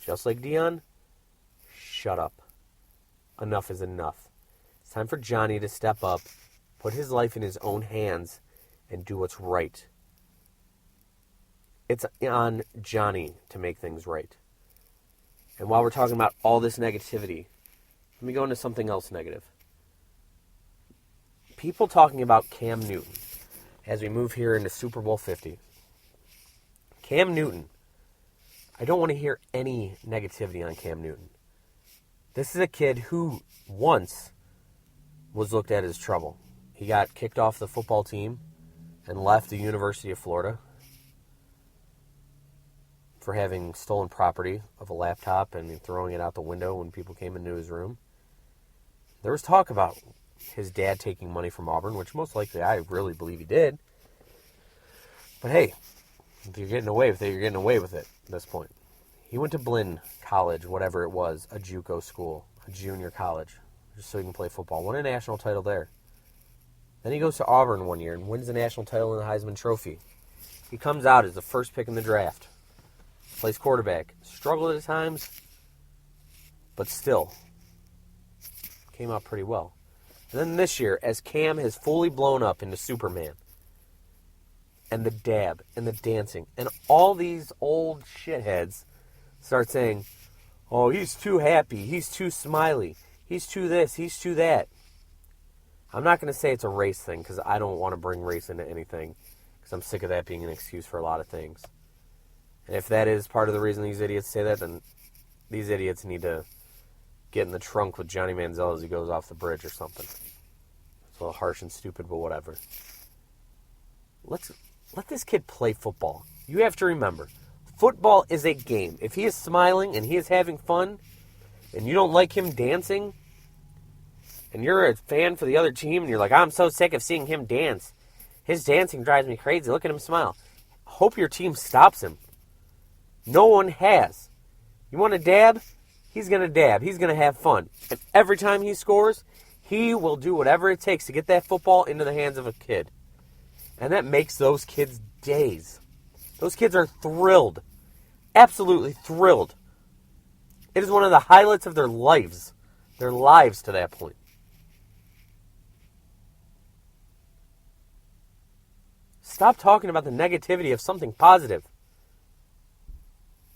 just like Dion, shut up. Enough is enough. It's time for Johnny to step up, put his life in his own hands, and do what's right. It's on Johnny to make things right. And while we're talking about all this negativity, let me go into something else negative. People talking about Cam Newton as we move here into Super Bowl 50. Cam Newton. I don't want to hear any negativity on Cam Newton. This is a kid who once was looked at as trouble. He got kicked off the football team and left the University of Florida for having stolen property of a laptop and throwing it out the window when people came into his room. There was talk about his dad taking money from Auburn, which most likely I really believe he did. But hey, if you're getting away with it, you're getting away with it at this point. He went to Blinn College, whatever it was, a JUCO school, a junior college, just so he can play football. Won a national title there. Then he goes to Auburn one year and wins the national title in the Heisman Trophy. He comes out as the first pick in the draft. Plays quarterback. Struggled at times, but still came out pretty well. And then this year, as Cam has fully blown up into Superman, and the dab, and the dancing, and all these old shitheads start saying, oh, he's too happy, he's too smiley, he's too this, he's too that. I'm not going to say it's a race thing, because I don't want to bring race into anything, because I'm sick of that being an excuse for a lot of things. And if that is part of the reason these idiots say that, then these idiots need to get in the trunk with Johnny Manziel as he goes off the bridge or something. It's a little harsh and stupid, but whatever. Let this kid play football. You have to remember, football is a game. If he is smiling and he is having fun, and you don't like him dancing, and you're a fan for the other team, and you're like, I'm so sick of seeing him dance. His dancing drives me crazy. Look at him smile. Hope your team stops him. No one has. You want to dab? He's going to dab. He's going to have fun. And every time he scores, he will do whatever it takes to get that football into the hands of a kid. And that makes those kids' days. Those kids are thrilled. Absolutely thrilled. It is one of the highlights of their lives. Their lives to that point. Stop talking about the negativity of something positive.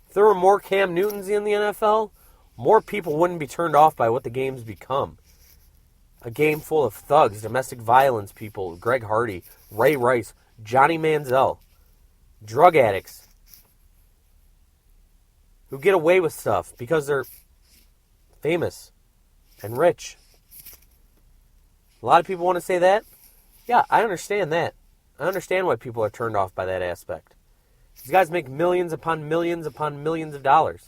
If there were more Cam Newtons in the NFL, more people wouldn't be turned off by what the game's become. A game full of thugs, domestic violence people, Greg Hardy, Ray Rice, Johnny Manziel, drug addicts who get away with stuff because they're famous and rich. A lot of people want to say that. Yeah, I understand that. I understand why people are turned off by that aspect. These guys make millions upon millions upon millions of dollars.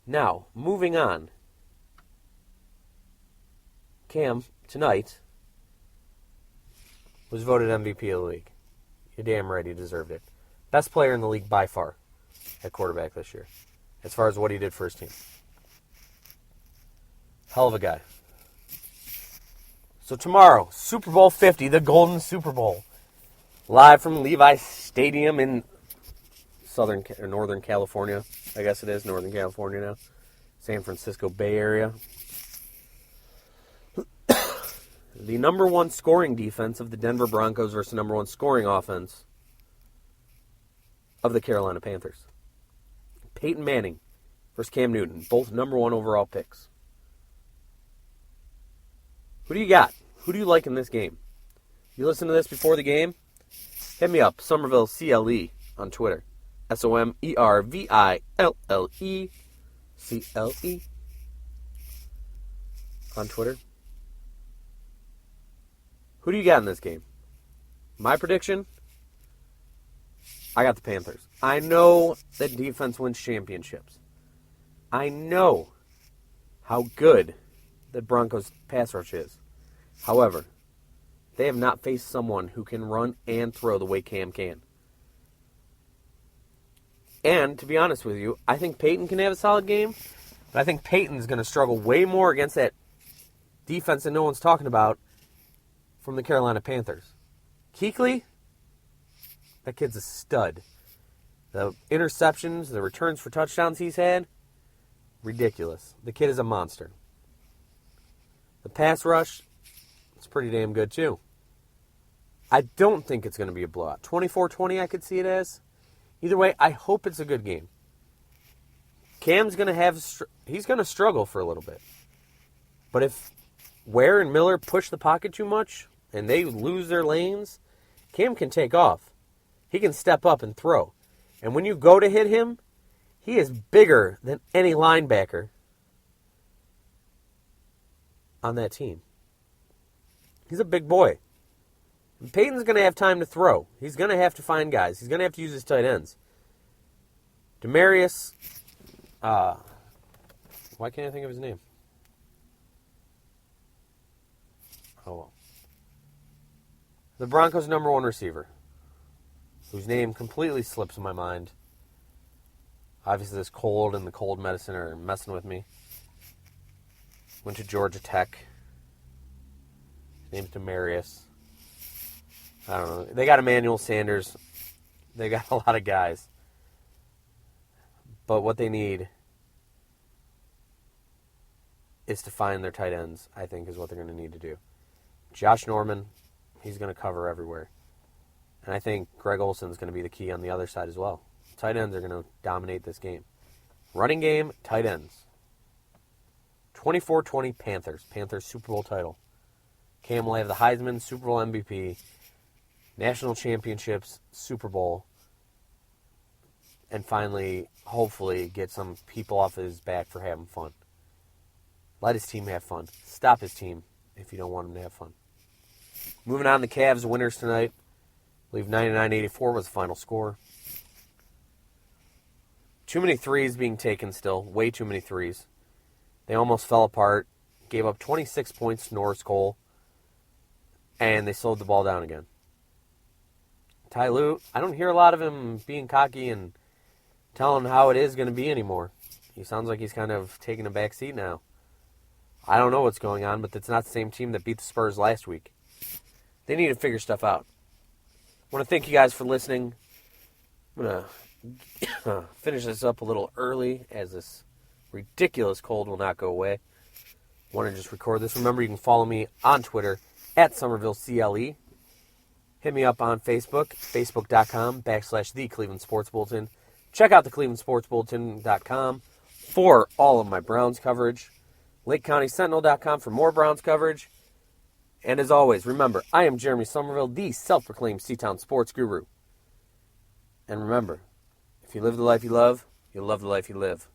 Now, moving on. Cam, tonight, was voted MVP of the league. You're damn right he deserved it. Best player in the league by far at quarterback this year, as far as what he did for his team. Hell of a guy. So tomorrow, Super Bowl 50, the Golden Super Bowl. Live from Levi Stadium in Northern California. I guess it is Northern California now. San Francisco Bay Area. The number one scoring defense of the Denver Broncos versus number one scoring offense of the Carolina Panthers. Peyton Manning versus Cam Newton. Both number one overall picks. Who do you got? Who do you like in this game? You listen to this before the game? Hit me up, Somerville CLE on Twitter. SOMERVILLECLE on Twitter. Who do you got in this game? My prediction? I got the Panthers. I know that defense wins championships. I know how good the Broncos pass rush is. However, they have not faced someone who can run and throw the way Cam can. And, to be honest with you, I think Peyton can have a solid game, but I think Peyton's going to struggle way more against that defense that no one's talking about from the Carolina Panthers. Kuechly, that kid's a stud. The interceptions, the returns for touchdowns he's had, ridiculous. The kid is a monster. The pass rush, it's pretty damn good too. I don't think it's going to be a blowout. 24-20 I could see it as. Either way, I hope it's a good game. Cam's going to he's going to struggle for a little bit. But if Ware and Miller push the pocket too much and they lose their lanes, Cam can take off. He can step up and throw. And when you go to hit him, he is bigger than any linebacker on that team. He's a big boy. And Peyton's going to have time to throw. He's going to have to find guys. He's going to have to use his tight ends. Demarius, why can't I think of his name? Oh, well. The Broncos' number one receiver, whose name completely slips my mind. Obviously, this cold and the cold medicine are messing with me. Went to Georgia Tech. His name's Demarius. I don't know. They got Emmanuel Sanders. They got a lot of guys. But what they need is to find their tight ends, I think, is what they're going to need to do. Josh Norman, he's going to cover everywhere. And I think Greg Olsen's going to be the key on the other side as well. Tight ends are going to dominate this game. Running game, tight ends. 24-20 Panthers. Panthers Super Bowl title. Cam will have the Heisman, Super Bowl MVP, National Championships, Super Bowl, and finally, hopefully, get some people off his back for having fun. Let his team have fun. Stop his team if you don't want him to have fun. Moving on, the Cavs winners tonight. I believe 99-84 was the final score. Too many threes being taken still. Way too many threes. They almost fell apart. Gave up 26 points to Norris Cole. And they slowed the ball down again. Ty Lue, I don't hear a lot of him being cocky and telling how it is going to be anymore. He sounds like he's kind of taking a back seat now. I don't know what's going on, but it's not the same team that beat the Spurs last week. They need to figure stuff out. I want to thank you guys for listening. I'm going to finish this up a little early as this ridiculous cold will not go away. I want to just record this. Remember, you can follow me on Twitter at SomervilleCLE. Hit me up on Facebook, facebook.com/The Cleveland Sports Bulletin. Check out the clevelandsportsbulletin.com for all of my Browns coverage. LakeCountySentinel.com for more Browns coverage. And as always, remember, I am Jeremy Somerville, the self-proclaimed Seatown sports guru. And remember, if you live the life you love, you'll love the life you live.